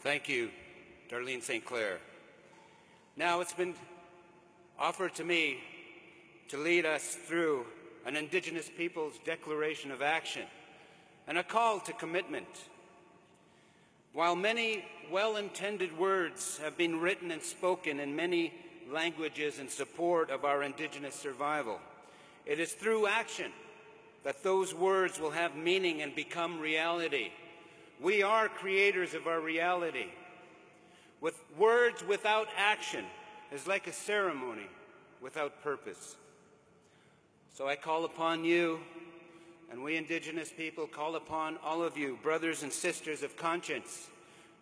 Thank you, Darlene St. Clair. Now it's been offered to me to lead us through an Indigenous Peoples Declaration of Action and a call to commitment. While many well-intended words have been written and spoken in many languages in support of our Indigenous survival, it is through action that those words will have meaning and become reality. We are creators of our reality. With words without action is like a ceremony without purpose. So I call upon you, and we Indigenous people call upon all of you, brothers and sisters of conscience,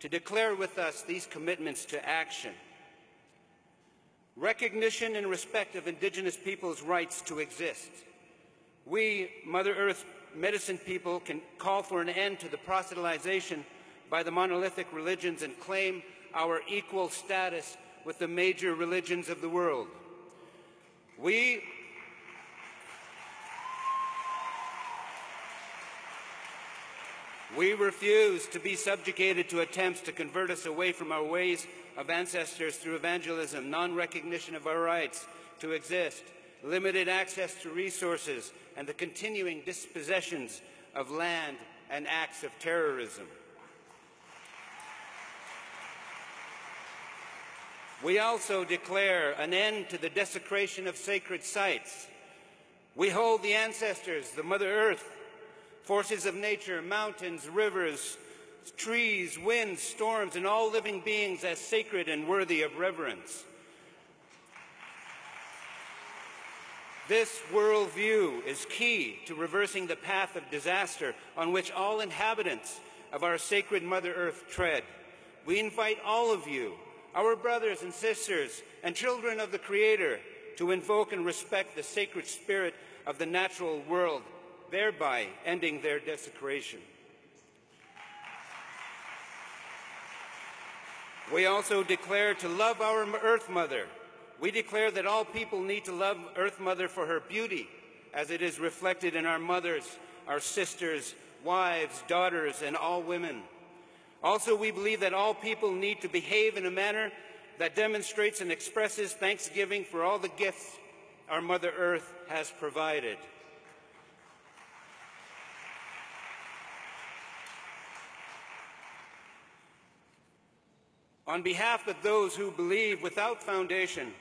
to declare with us these commitments to action. Recognition and respect of Indigenous peoples' rights to exist. We, Mother Earth medicine people, can call for an end to the proselytization by the monolithic religions and claim our equal status with the major religions of the world. We refuse to be subjugated to attempts to convert us away from our ways of ancestors through evangelism, non-recognition of our rights to exist, limited access to resources, and the continuing dispossessions of land and acts of terrorism. We also declare an end to the desecration of sacred sites. We hold the ancestors, the Mother Earth, forces of nature, mountains, rivers, trees, winds, storms, and all living beings as sacred and worthy of reverence. This worldview is key to reversing the path of disaster on which all inhabitants of our sacred Mother Earth tread. We invite all of you, our brothers and sisters and children of the Creator, to invoke and respect the sacred spirit of the natural world, thereby ending their desecration. We also declare to love our Earth Mother. We declare that all people need to love Earth Mother for her beauty, as it is reflected in our mothers, our sisters, wives, daughters, and all women. Also, we believe that all people need to behave in a manner that demonstrates and expresses thanksgiving for all the gifts our Mother Earth has provided. On behalf of those who believe without foundation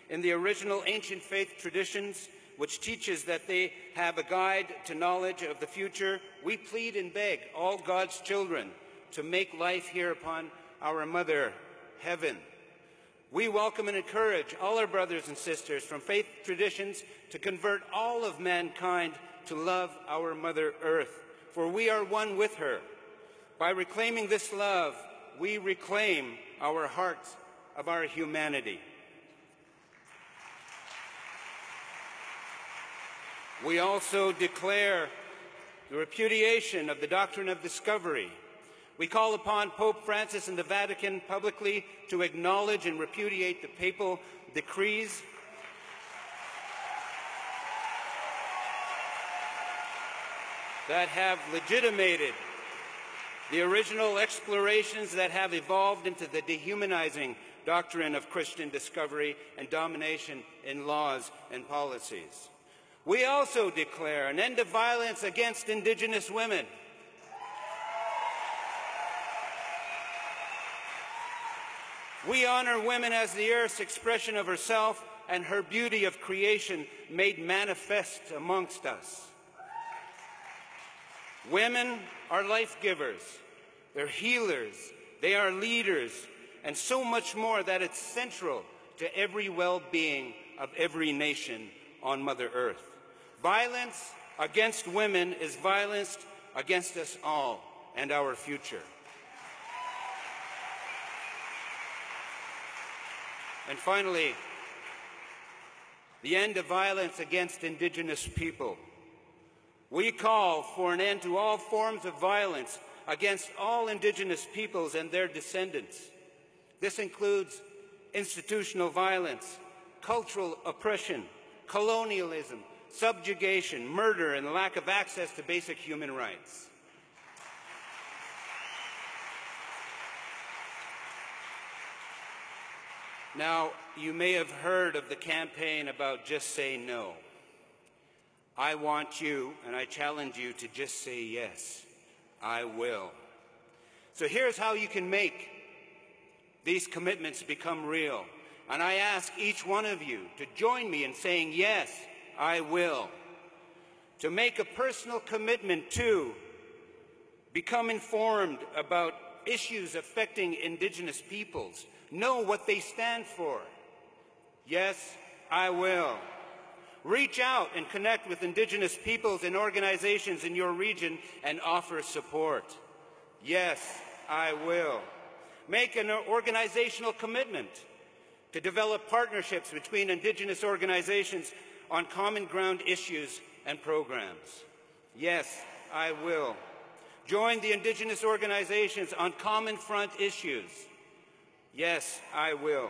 in the original ancient faith traditions, which teaches that they have a guide to knowledge of the future, we plead and beg all God's children to make life here upon our Mother, Heaven. We welcome and encourage all our brothers and sisters from faith traditions to convert all of mankind to love our Mother Earth, for we are one with her. By reclaiming this love, we reclaim our hearts of our humanity. We also declare the repudiation of the doctrine of discovery. We call upon Pope Francis and the Vatican publicly to acknowledge and repudiate the papal decrees that have legitimated the original explorations that have evolved into the dehumanizing doctrine of Christian discovery and domination in laws and policies. We also declare an end to violence against Indigenous women. We honor women as the Earth's expression of herself and her beauty of creation made manifest amongst us. Women are life givers, they're healers, they are leaders, and so much more that it's central to every well-being of every nation on Mother Earth. Violence against women is violence against us all and our future. And finally, the end of violence against Indigenous people. We call for an end to all forms of violence against all Indigenous peoples and their descendants. This includes institutional violence, cultural oppression, colonialism, subjugation, murder, and lack of access to basic human rights. Now, you may have heard of the campaign about just say no. I want you, and I challenge you to just say yes. I will. So here's how you can make these commitments become real. And I ask each one of you to join me in saying, yes, I will. To make a personal commitment to become informed about issues affecting Indigenous peoples. Know what they stand for. Yes, I will. Reach out and connect with Indigenous peoples and organizations in your region and offer support. Yes, I will. Make an organizational commitment to develop partnerships between Indigenous organizations on common ground issues and programs. Yes, I will. Join the Indigenous organizations on common front issues. Yes, I will.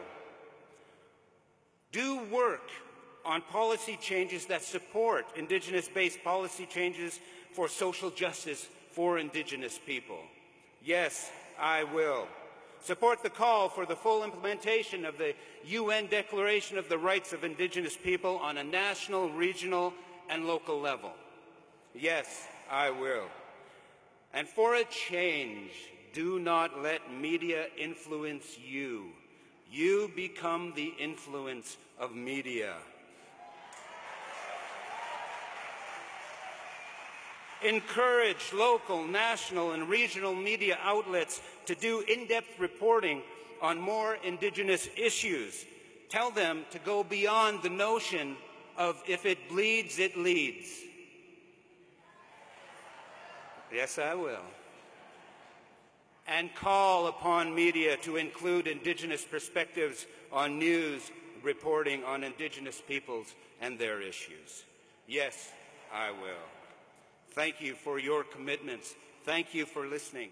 Do work on policy changes that support Indigenous-based policy changes for social justice for Indigenous people. Yes, I will. Support the call for the full implementation of the UN Declaration of the Rights of Indigenous People on a national, regional, and local level. Yes, I will. And for a change, do not let media influence you. You become the influence of media. Encourage local, national, and regional media outlets to do in-depth reporting on more Indigenous issues. Tell them to go beyond the notion of if it bleeds, it leads. Yes, I will. And call upon media to include Indigenous perspectives on news reporting on Indigenous peoples and their issues. Yes, I will. Thank you for your commitments. Thank you for listening.